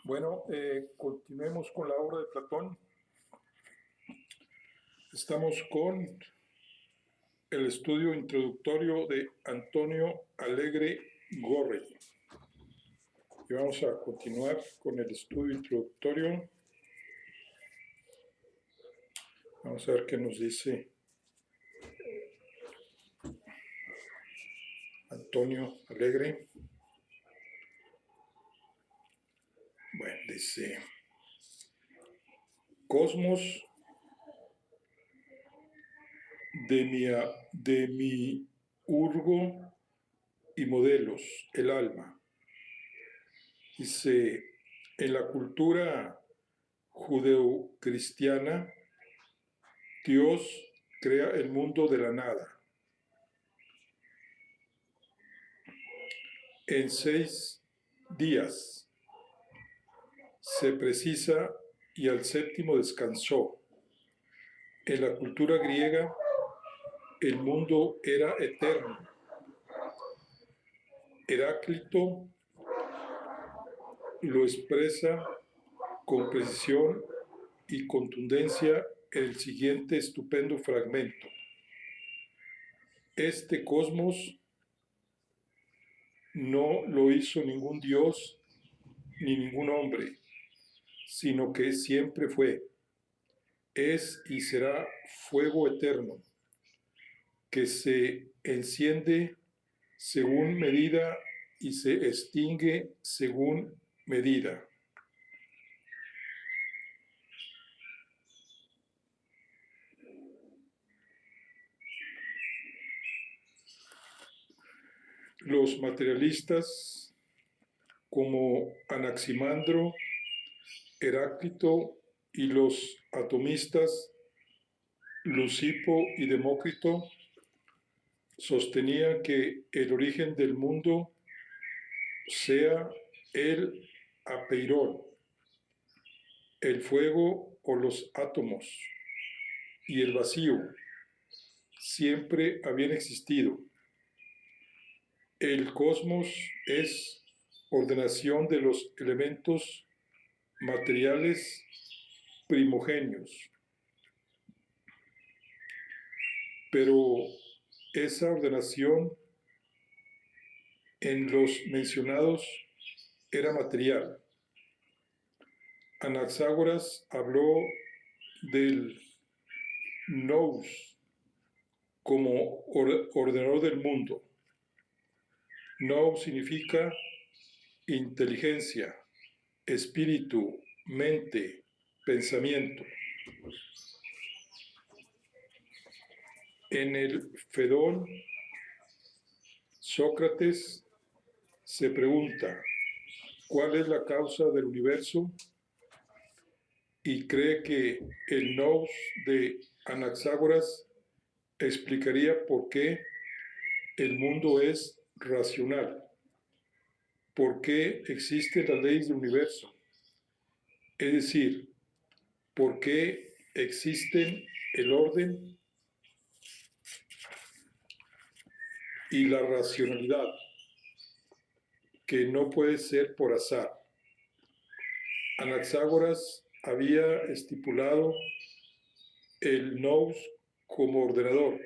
Bueno, continuemos con la obra de Platón. Estamos con el estudio introductorio de Antonio Alegre Gorrell. Y vamos a continuar con el estudio introductorio. Vamos a ver qué nos dice Antonio Alegre. Bueno, dice: Cosmos demiurgo y modelos, el alma. Dice: en la cultura judeocristiana, Dios crea el mundo de la nada. En 6 días se precisa y al séptimo descansó. En la cultura griega, el mundo era eterno. Heráclito lo expresa con precisión y contundencia en el siguiente estupendo fragmento. Este cosmos no lo hizo ningún dios ni ningún hombre, sino que siempre fue, es y será fuego eterno, que se enciende según medida y se extingue según medida. Los materialistas como Anaximandro, Heráclito y los atomistas Lucipo y Demócrito sostenían que el origen del mundo sea el apeirón, el fuego o los átomos, y el vacío siempre habían existido. El cosmos es ordenación de los elementos materiales primogenios, pero esa ordenación en los mencionados era material. Anaxágoras habló del nous como ordenador del mundo. Nous significa inteligencia, espíritu, mente, pensamiento. En el Fedón, Sócrates se pregunta: ¿cuál es la causa del universo? Y cree que el nous de Anaxágoras explicaría por qué el mundo es racional, por qué existen las leyes del universo, es decir, por qué existen el orden y la racionalidad, que no puede ser por azar. Anaxágoras había estipulado el nous como ordenador,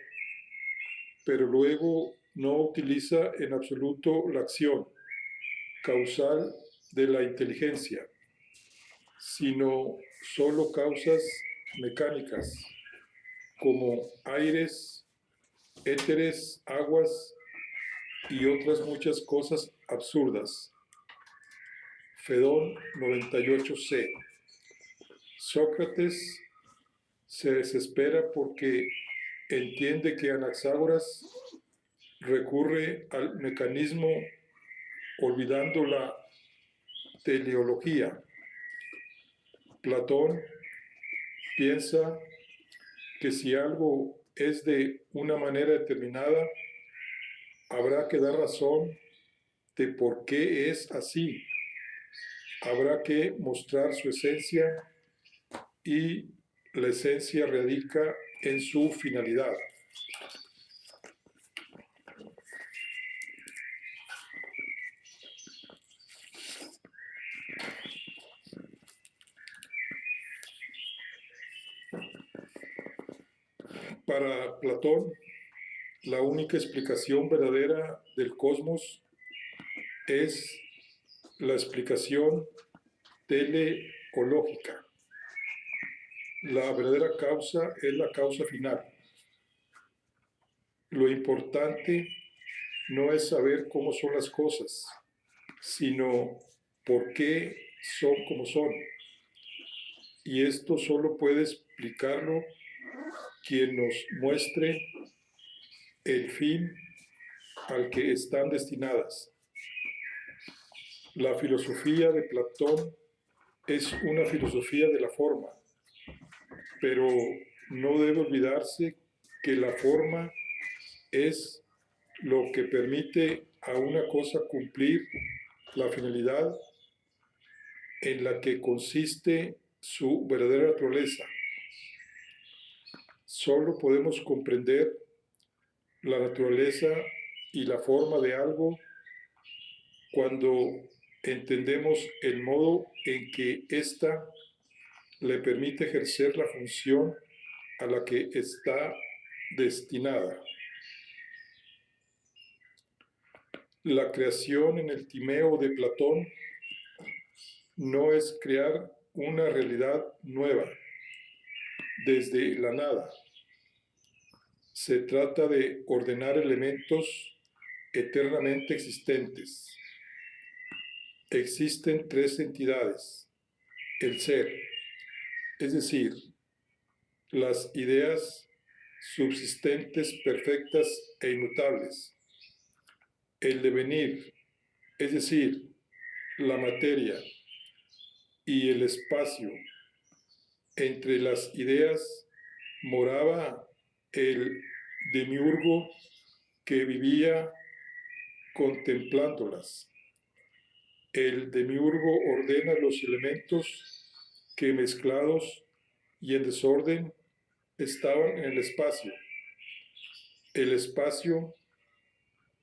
pero luego no utiliza en absoluto la acción causal de la inteligencia, sino solo causas mecánicas, como aires, éteres, aguas y otras muchas cosas absurdas. Fedón 98c. Sócrates se desespera porque entiende que Anaxágoras recurre al mecanismo olvidando la teleología. Platón piensa que si algo es de una manera determinada, habrá que dar razón de por qué es así. Habrá que mostrar su esencia y la esencia radica en su finalidad. Para Platón, la única explicación verdadera del cosmos es la explicación teleológica. La verdadera causa es la causa final. Lo importante no es saber cómo son las cosas, sino por qué son como son. Y esto solo puede explicarlo quien nos muestre el fin al que están destinadas. La filosofía de Platón es una filosofía de la forma, pero no debe olvidarse que la forma es lo que permite a una cosa cumplir la finalidad en la que consiste su verdadera naturaleza. Solo podemos comprender la naturaleza y la forma de algo cuando entendemos el modo en que ésta le permite ejercer la función a la que está destinada. La creación en el Timeo de Platón no es crear una realidad nueva desde la nada. Se trata de ordenar elementos eternamente existentes. Existen tres entidades: el ser, es decir, las ideas subsistentes, perfectas e inmutables; el devenir, es decir, la materia; y el espacio. Entre las ideas moraba el demiurgo que vivía contemplándolas. El demiurgo ordena los elementos que, mezclados y en desorden, estaban en el espacio. El espacio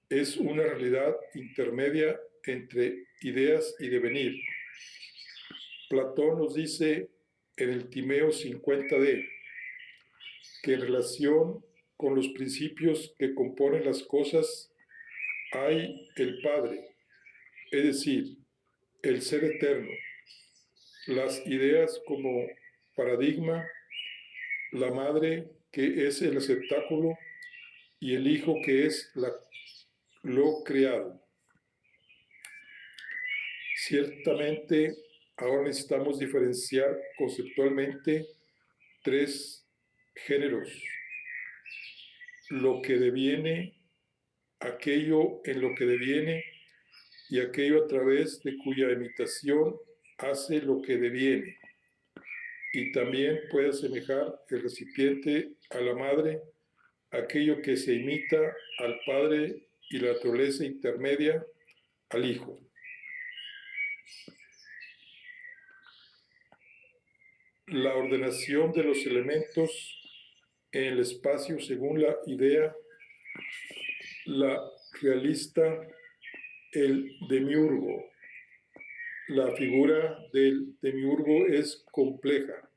es una realidad intermedia entre ideas y devenir. Platón nos dice en el Timeo 50D que en relación con los principios que componen las cosas hay el Padre, es decir, el ser eterno, las ideas como paradigma, la madre que es el receptáculo y el hijo que es lo creado. Ciertamente, ahora necesitamos diferenciar conceptualmente tres géneros: lo que deviene, aquello en lo que deviene y aquello a través de cuya imitación hace lo que deviene. Y también puede asemejar el recipiente a la madre, aquello que se imita al padre, y la naturaleza intermedia al hijo. La ordenación de los elementos en el espacio según la idea, la realista, el demiurgo. La figura del demiurgo es compleja,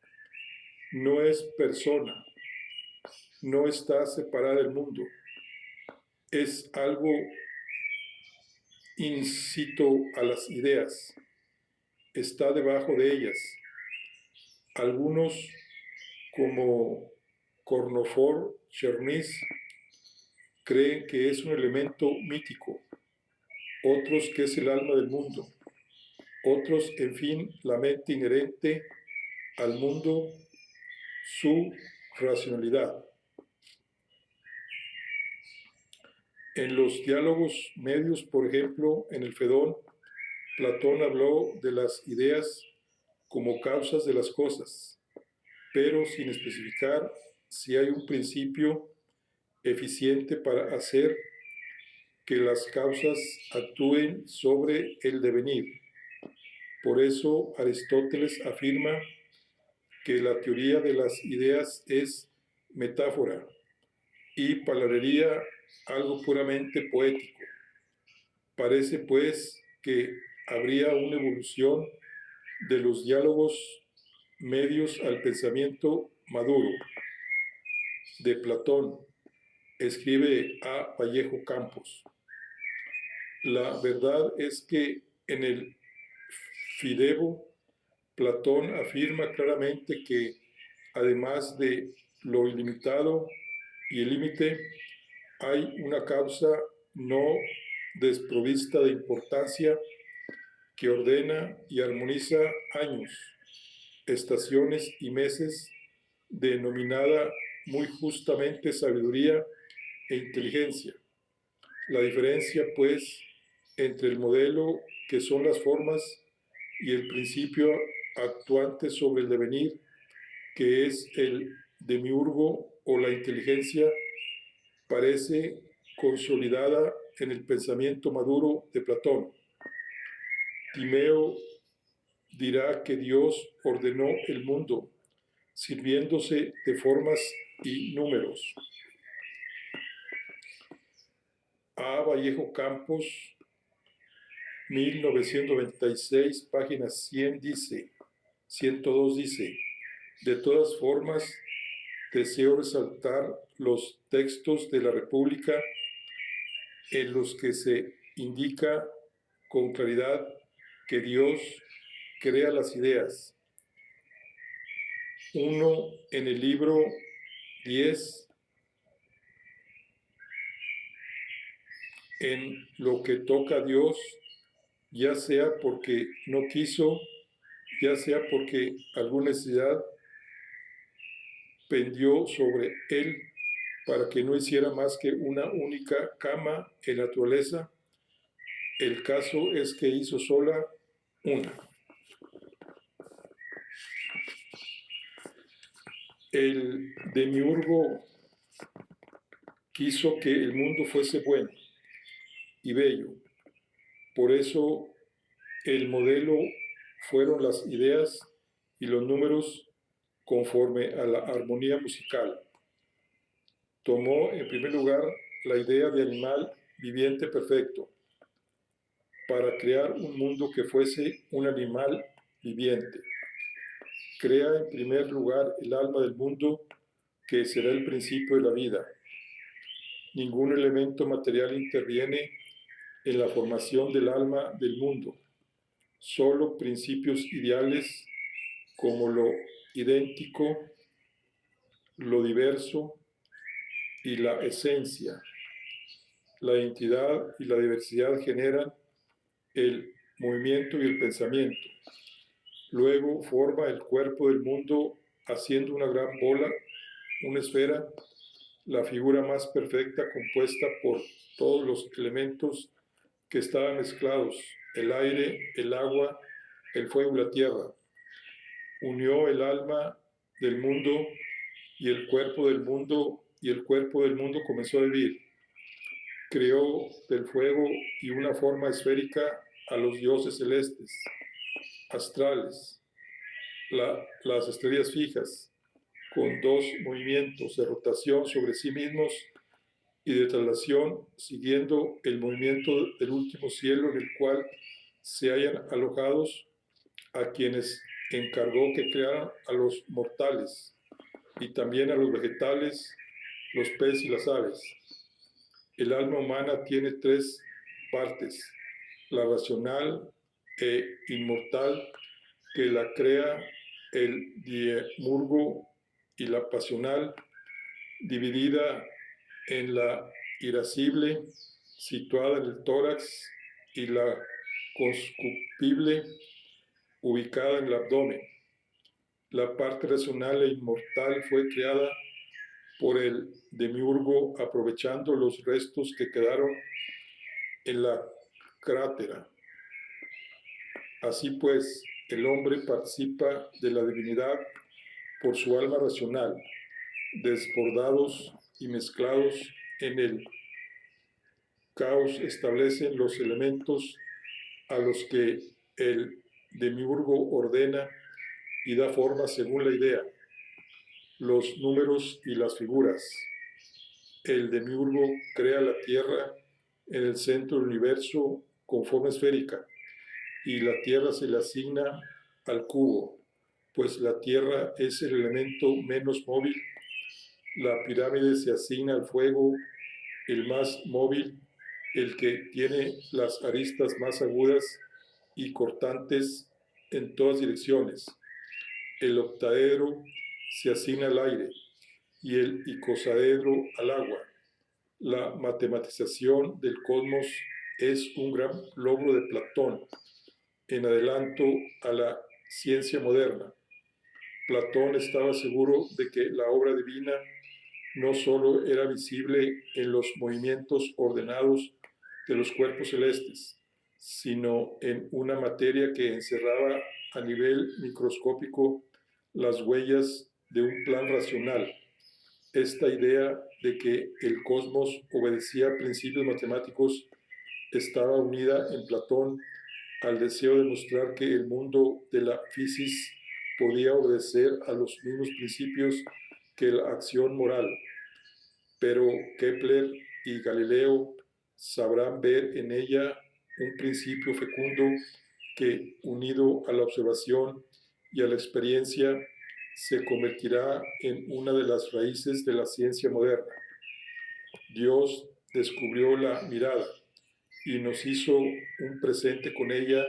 no es persona, no está separada del mundo, es algo incito a las ideas, está debajo de ellas. Algunos, como Cornofor Chernis, creen que es un elemento mítico, otros que es el alma del mundo, otros, en fin, la mente inherente al mundo, su racionalidad. En los diálogos medios, por ejemplo, en el Fedón, Platón habló de las ideas como causas de las cosas, pero sin especificar si hay un principio eficiente para hacer que las causas actúen sobre el devenir. Por eso Aristóteles afirma que la teoría de las ideas es metáfora y palabrería, algo puramente poético. Parece, pues, que habría una evolución de los diálogos medios al pensamiento maduro. de Platón, escribe A. Vallejo Campos. La verdad es que en el Fidebo, Platón afirma claramente que, además de lo ilimitado y el límite, hay una causa no desprovista de importancia que ordena y armoniza años, estaciones y meses, denominada muy justamente sabiduría e inteligencia. La diferencia, pues, entre el modelo, que son las formas, y el principio actuante sobre el devenir, que es el demiurgo o la inteligencia, parece consolidada en el pensamiento maduro de Platón. Timeo dirá que Dios ordenó el mundo sirviéndose de formas y números. A. Vallejo Campos, 1996, página 102 dice: de todas formas, deseo resaltar los textos de la República en los que se indica con claridad que Dios crea las ideas. Uno, en el libro 10, en lo que toca a Dios, ya sea porque no quiso, ya sea porque alguna necesidad pendió sobre él para que no hiciera más que una única cama en la naturaleza. El caso es que hizo sola una. El demiurgo quiso que el mundo fuese bueno y bello. Por eso el modelo fueron las ideas y los números conforme a la armonía musical. Tomó en primer lugar la idea de animal viviente perfecto para crear un mundo que fuese un animal viviente. Crea en primer lugar el alma del mundo, que será el principio de la vida. Ningún elemento material interviene en la formación del alma del mundo. Solo principios ideales como lo idéntico, lo diverso y la esencia. La identidad y la diversidad generan el movimiento y el pensamiento. Luego forma el cuerpo del mundo haciendo una gran bola, una esfera, la figura más perfecta compuesta por todos los elementos que estaban mezclados, el aire, el agua, el fuego y la tierra. Unió el alma del mundo y el cuerpo del mundo, y el cuerpo del mundo comenzó a vivir. Creó del fuego y una forma esférica a los dioses celestes, astrales, las estrellas fijas, con dos movimientos de rotación sobre sí mismos y de traslación, siguiendo el movimiento del último cielo en el cual se hallan alojados, a quienes encargó que crearan a los mortales y también a los vegetales, los peces y las aves. El alma humana tiene tres partes: la racional e inmortal, que la crea el demiurgo, y la pasional, dividida en la irascible, situada en el tórax, y la conscupible, ubicada en el abdomen. La parte racional e inmortal fue creada por el demiurgo aprovechando los restos que quedaron en la crátera. Así pues, el hombre participa de la divinidad por su alma racional, desbordados y mezclados en el caos establecen los elementos a los que el demiurgo ordena y da forma según la idea, los números y las figuras. El demiurgo crea la tierra en el centro del universo con forma esférica, y la tierra se le asigna al cubo, pues la tierra es el elemento menos móvil La pirámide se asigna al fuego, el más móvil, el que tiene las aristas más agudas y cortantes en todas direcciones. El octaedro se asigna al aire y el icosaedro al agua. La matematización del cosmos es un gran logro de Platón, en adelanto a la ciencia moderna. Platón estaba seguro de que la obra divina no solo era visible en los movimientos ordenados de los cuerpos celestes, sino en una materia que encerraba a nivel microscópico las huellas de un plan racional. Esta idea de que el cosmos obedecía a principios matemáticos estaba unida en Platón al deseo de mostrar que el mundo de la física podía obedecer a los mismos principios que la acción moral. Pero Kepler y Galileo sabrán ver en ella un principio fecundo que, unido a la observación y a la experiencia, se convertirá en una de las raíces de la ciencia moderna. Dios descubrió la mirada y nos hizo un presente con ella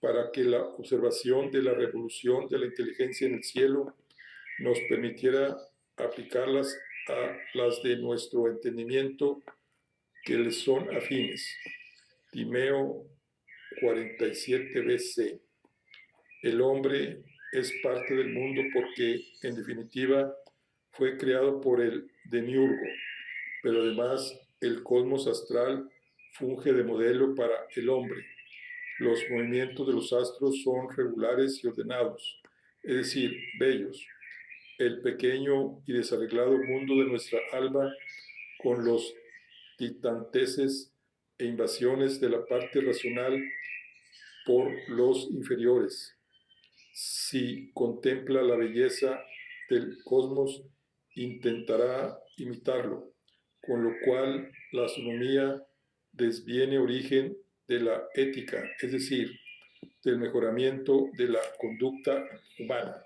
para que la observación de la revolución de la inteligencia en el cielo nos permitiera aplicarlas a las de nuestro entendimiento que les son afines. Timeo 47 BC. El hombre es parte del mundo porque, en definitiva, fue creado por el demiurgo, pero además el cosmos astral funge de modelo para el hombre. Los movimientos de los astros son regulares y ordenados, es decir, bellos. El pequeño y desarreglado mundo de nuestra alma, con los titanteses e invasiones de la parte racional por los inferiores. Si contempla la belleza del cosmos, intentará imitarlo, con lo cual la astronomía desviene origen de la ética, es decir, del mejoramiento de la conducta humana.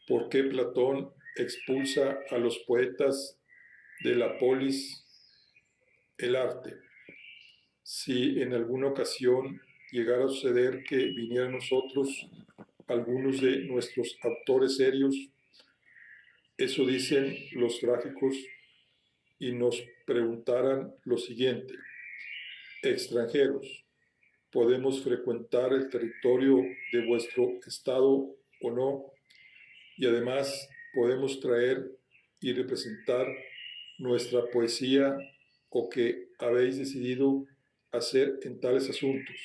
¿Por qué Platón expulsa a los poetas de la polis, el arte? Si en alguna ocasión llegara a suceder que vinieran nosotros algunos de nuestros autores serios, eso dicen los trágicos, y nos preguntaran lo siguiente: extranjeros, ¿podemos frecuentar el territorio de vuestro estado o no? Y además, ¿podemos traer y representar nuestra poesía o qué habéis decidido hacer en tales asuntos?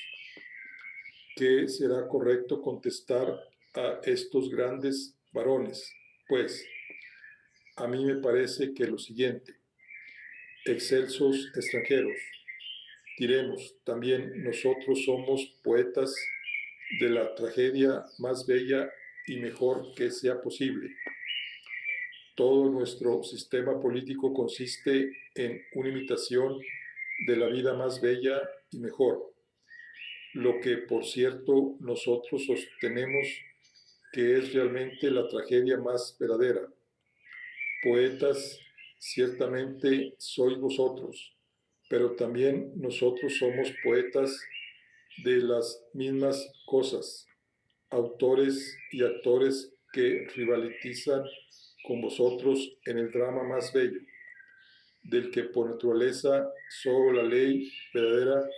¿Qué será correcto contestar a estos grandes varones? Pues, a mí me parece que lo siguiente: excelsos extranjeros, diremos también, nosotros somos poetas de la tragedia más bella y mejor que sea posible. Todo nuestro sistema político consiste en una imitación de la vida más bella y mejor, lo que, por cierto, nosotros sostenemos que es realmente la tragedia más verdadera. Poetas, ciertamente sois vosotros, pero también nosotros somos poetas de las mismas cosas, autores y actores que rivalizan con vosotros en el drama más bello, del que por naturaleza solo la ley verdadera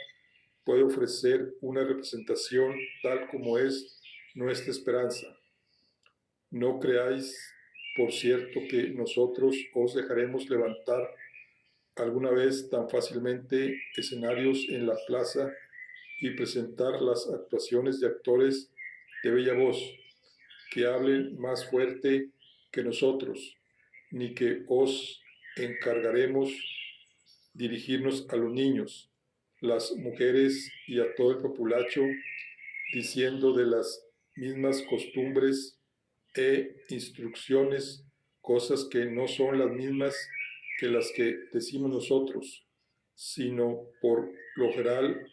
puede ofrecer una representación tal como es nuestra esperanza. No creáis, por cierto, que nosotros os dejaremos levantar alguna vez tan fácilmente escenarios en la plaza y presentar las actuaciones de actores de bella voz, que hablen más fuerte que nosotros, ni que os encargaremos dirigirnos a los niños, las mujeres y a todo el populacho, diciendo de las mismas costumbres e instrucciones cosas que no son las mismas que las que decimos nosotros, sino por lo general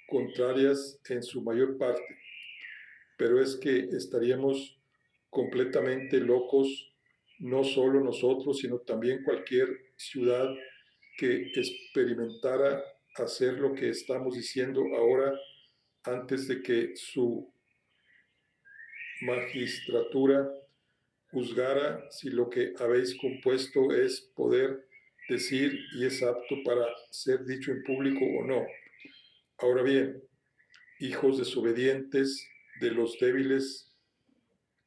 contrarias en su mayor parte. Pero es que estaríamos completamente locos, no solo nosotros, sino también cualquier ciudad que experimentara hacer lo que estamos diciendo ahora antes de que su magistratura juzgara si lo que habéis compuesto es poder decir y es apto para ser dicho en público o no. Ahora bien, hijos desobedientes de los débiles,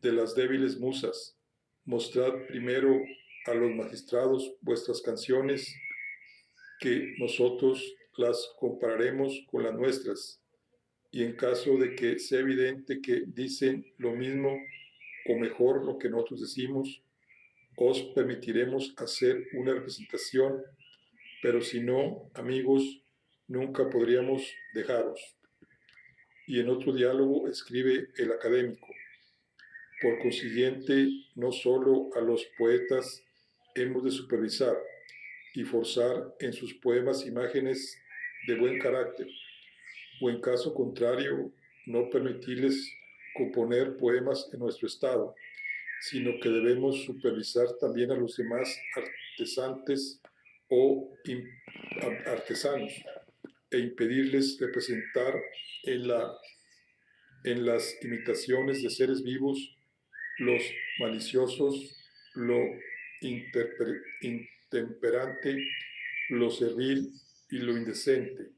de las débiles musas, mostrad primero a los magistrados vuestras canciones, que nosotros las compararemos con las nuestras, y en caso de que sea evidente que dicen lo mismo o mejor lo que nosotros decimos, os permitiremos hacer una representación, pero si no, amigos, nunca podríamos dejaros. Y en otro diálogo escribe el académico: por consiguiente, no solo a los poetas hemos de supervisar y forzar en sus poemas imágenes de buen carácter, o en caso contrario, no permitirles componer poemas en nuestro estado, sino que debemos supervisar también a los demás artesantes o artesanos e impedirles representar en, en las imitaciones de seres vivos los maliciosos, lo intemperante, lo servil y lo indecente,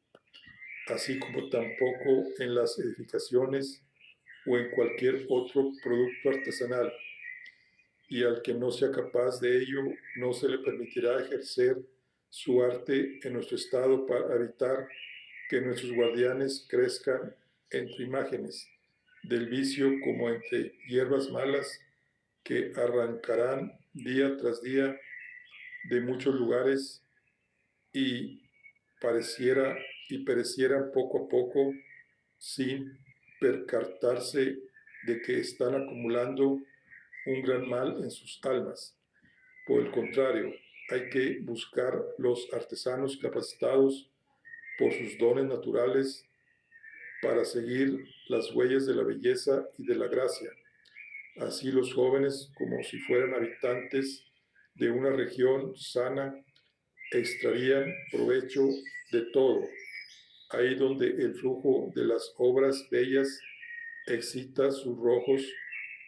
así como tampoco en las edificaciones o en cualquier otro producto artesanal, y al que no sea capaz de ello no se le permitirá ejercer su arte en nuestro estado para evitar que nuestros guardianes crezcan entre imágenes del vicio como entre hierbas malas que arrancarán día tras día de muchos lugares y perecieran poco a poco sin percatarse de que están acumulando un gran mal en sus almas. Por el contrario, hay que buscar los artesanos capacitados por sus dones naturales para seguir las huellas de la belleza y de la gracia. Así los jóvenes, como si fueran habitantes de una región sana, extraerían provecho de todo, ahí donde el flujo de las obras bellas excita sus rojos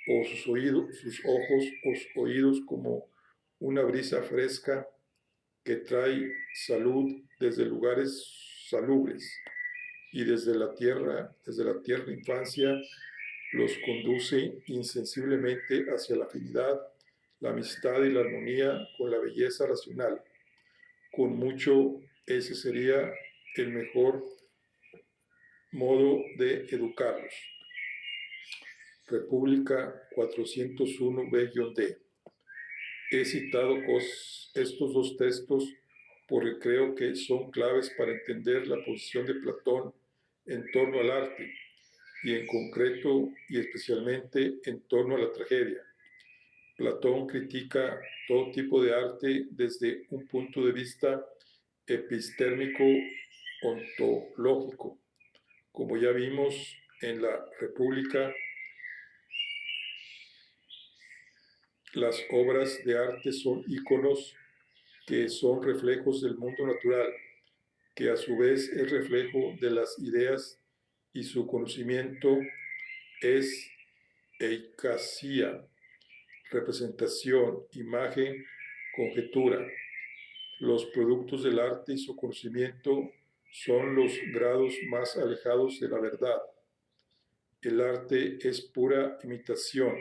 o sus oídos, sus ojos o sus oídos como una brisa fresca que trae salud desde lugares salubres y desde la tierna infancia, los conduce insensiblemente hacia la afinidad, la amistad y la armonía con la belleza racional. Con mucho, ese sería el mejor modo de educarlos. República 401b-D. He citado estos dos textos porque creo que son claves para entender la posición de Platón en torno al arte, y en concreto y especialmente en torno a la tragedia. Platón critica todo tipo de arte desde un punto de vista epistérmico ontológico. Como ya vimos en la República, las obras de arte son íconos que son reflejos del mundo natural, que a su vez es reflejo de las ideas, y su conocimiento es eicasía, representación, imagen, conjetura. Los productos del arte y su conocimiento son los grados más alejados de la verdad. El arte es pura imitación,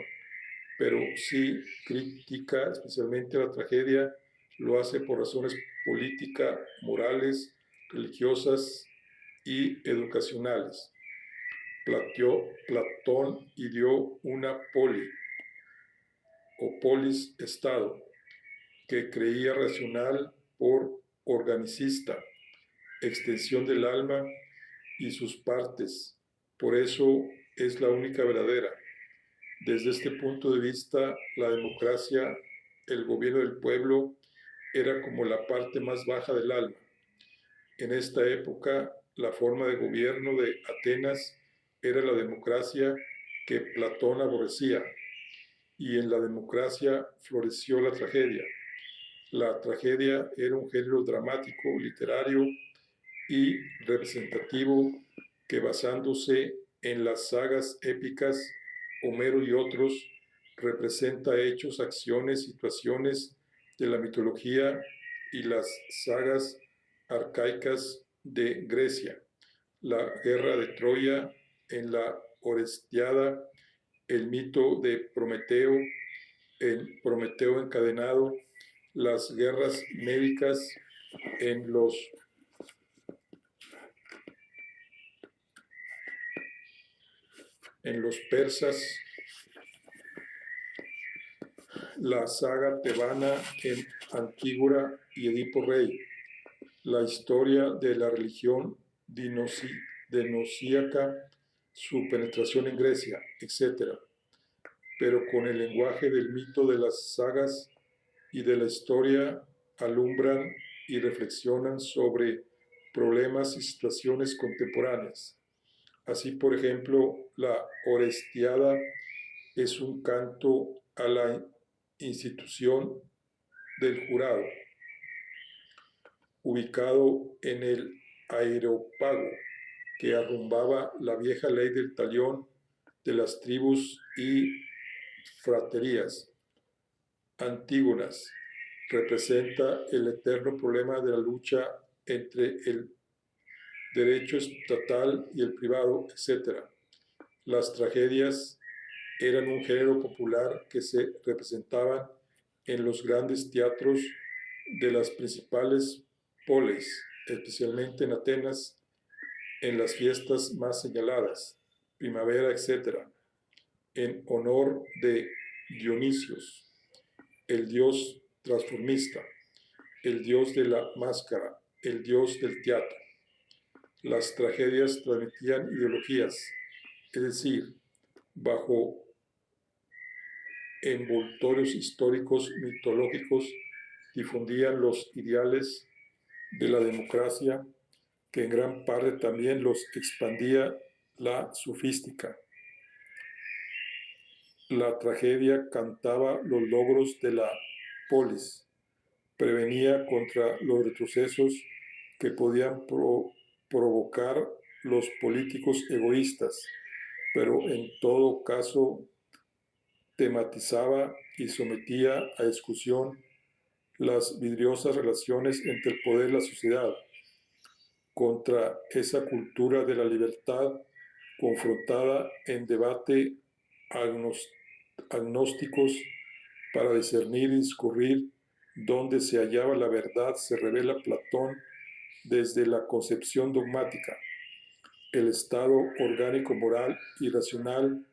pero si critica especialmente la tragedia, lo hace por razones políticas, morales, religiosas y educacionales. Platón ideó una polis, Estado, que creía racional por organicista, extensión del alma y sus partes. Por eso es la única verdadera. Desde este punto de vista, la democracia, el gobierno del pueblo, era como la parte más baja del alma. En esta época, la forma de gobierno de Atenas era la democracia que Platón aborrecía. y en la democracia floreció la tragedia. La tragedia era un género dramático, literario y representativo que, basándose en las sagas épicas, Homero y otros, representa hechos, acciones, situaciones de la mitología y las sagas arcaicas de Grecia, la guerra de Troya en la Orestiada, el mito de Prometeo, el Prometeo encadenado, las guerras médicas en los persas, la saga tebana en Antígona y Edipo Rey, la historia de la religión denosíaca, su penetración en Grecia, etc. Pero con el lenguaje del mito de las sagas y de la historia alumbran y reflexionan sobre problemas y situaciones contemporáneas. Así, por ejemplo, la Orestiada es un canto a la institución del jurado, ubicado en el Areópago, que arrumbaba la vieja ley del talión de las tribus y fraterías. Antígonas representa el eterno problema de la lucha entre el derecho estatal y el privado, etc. Las tragedias eran un género popular que se representaban en los grandes teatros de las principales polis, especialmente en Atenas, en las fiestas más señaladas, primavera, etc., en honor de Dionisios, el dios transformista, el dios de la máscara, el dios del teatro. Las tragedias transmitían ideologías, es decir, bajo envoltorios históricos mitológicos, difundían los ideales de la democracia, que en gran parte también los expandía la sofística. La tragedia cantaba los logros de la polis, prevenía contra los retrocesos que podían provocar los políticos egoístas, pero en todo caso tematizaba y sometía a discusión las vidriosas relaciones entre el poder y la sociedad, contra esa cultura de la libertad confrontada en debate agnósticos para discernir y discurrir dónde se hallaba la verdad, se revela Platón desde la concepción dogmática. El estado orgánico moral y racional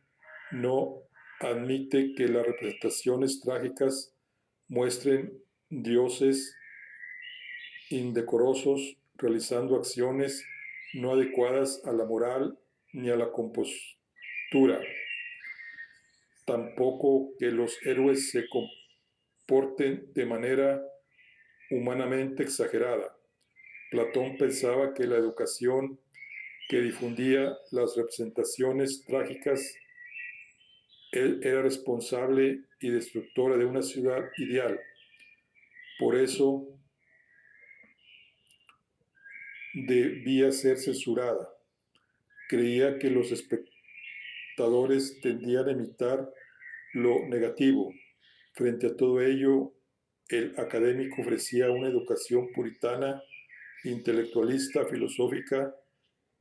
no admite que las representaciones trágicas muestren dioses indecorosos realizando acciones no adecuadas a la moral ni a la compostura. Tampoco que los héroes se comporten de manera humanamente exagerada. Platón pensaba que la educación que difundía las representaciones trágicas era responsable y destructora de una ciudad ideal. Por eso debía ser censurada. Creía que los espectadores tendían a imitar lo negativo. Frente a todo ello, el académico ofrecía una educación puritana, intelectualista, filosófica,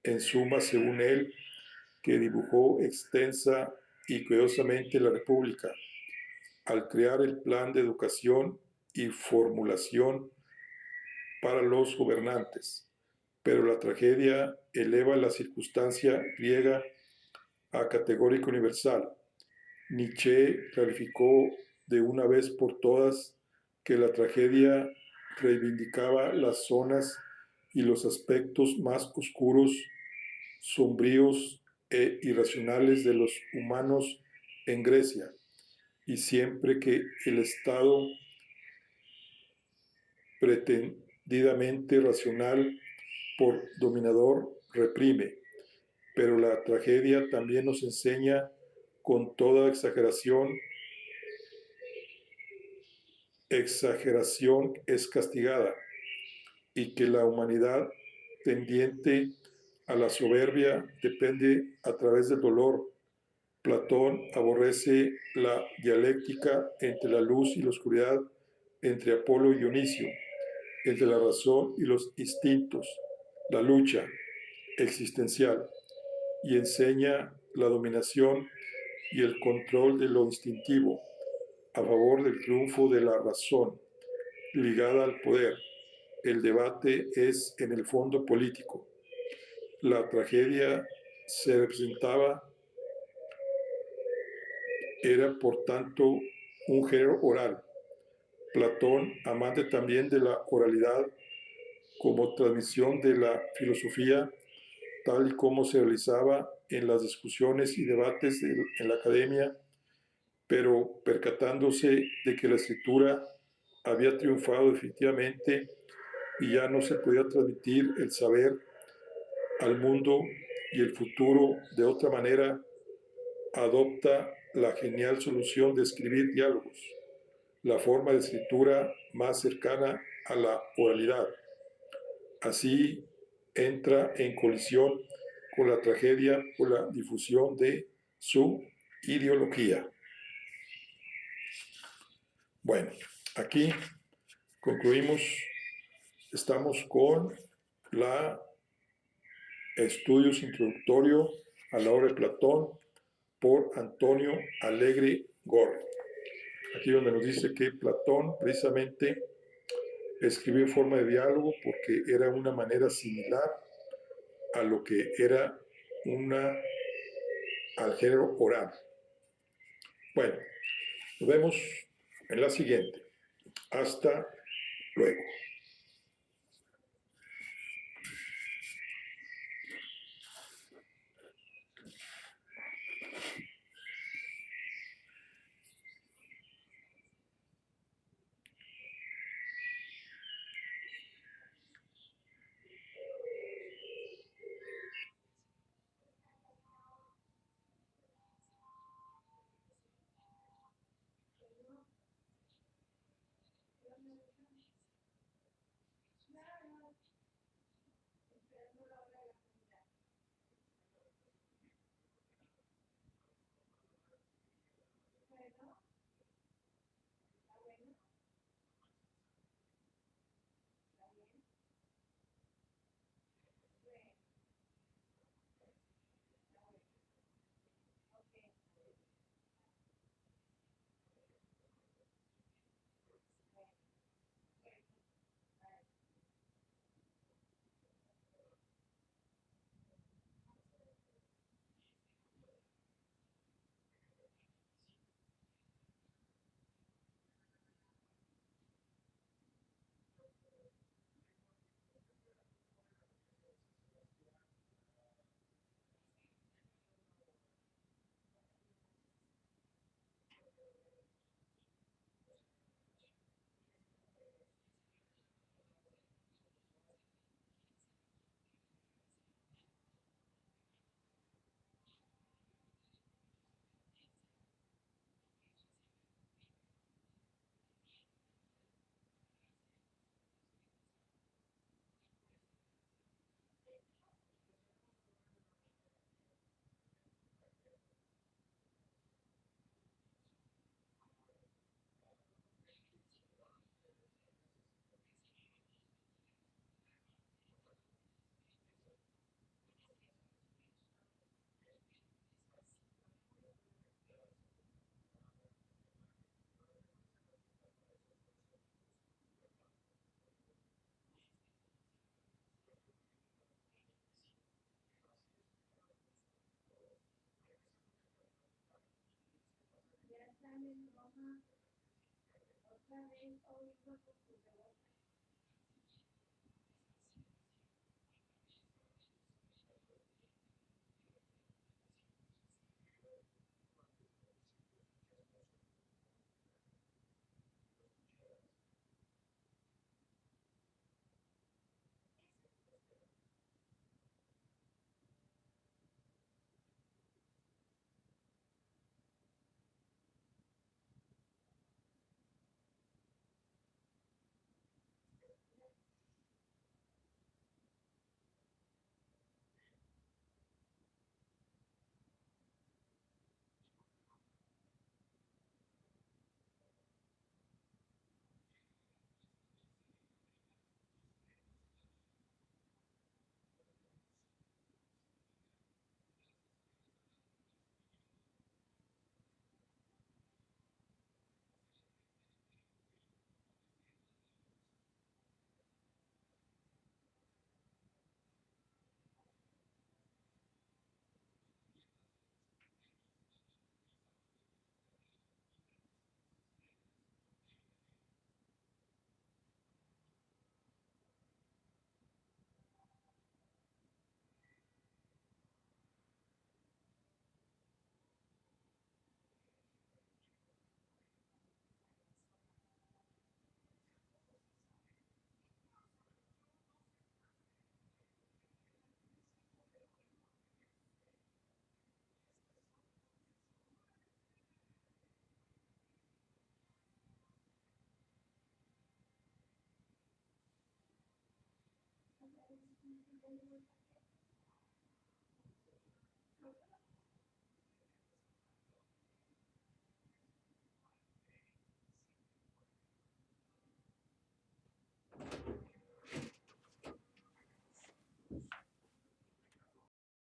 en suma, según él, que dibujó extensa y cuidadosamente la República, al crear el plan de educación y formulación para los gobernantes. Pero la tragedia eleva la circunstancia griega a categórica universal. Nietzsche clarificó de una vez por todas que la tragedia reivindicaba las zonas y los aspectos más oscuros, sombríos e irracionales de los humanos en Grecia, y siempre que el Estado pretendidamente racional por dominador reprime. Pero la tragedia también nos enseña con toda exageración exageración es castigada y que la humanidad tendiente a la soberbia depende a través del dolor. Platón aborrece la dialéctica entre la luz y la oscuridad, entre Apolo y Dionisio, entre la razón y los instintos, la lucha existencial, y enseña la dominación y el control de lo instintivo a favor del triunfo de la razón ligada al poder. El debate es en el fondo político. La tragedia se representaba, era por tanto un género oral. Platón, amante también de la oralidad como transmisión de la filosofía, tal y como se realizaba en las discusiones y debates en la academia, pero percatándose de que la escritura había triunfado definitivamente y ya no se podía transmitir el saber al mundo y el futuro de otra manera, adopta la genial solución de escribir diálogos, la forma de escritura más cercana a la oralidad. Así entra en colisión con la tragedia por la difusión de su ideología. Bueno, aquí concluimos, estamos con la estudios introductorio a la obra de Platón por Antonio Alegre Gor. Aquí donde nos dice que Platón precisamente escribió en forma de diálogo porque era una manera similar a lo que era al género oral. Bueno, nos vemos en la siguiente. Hasta luego.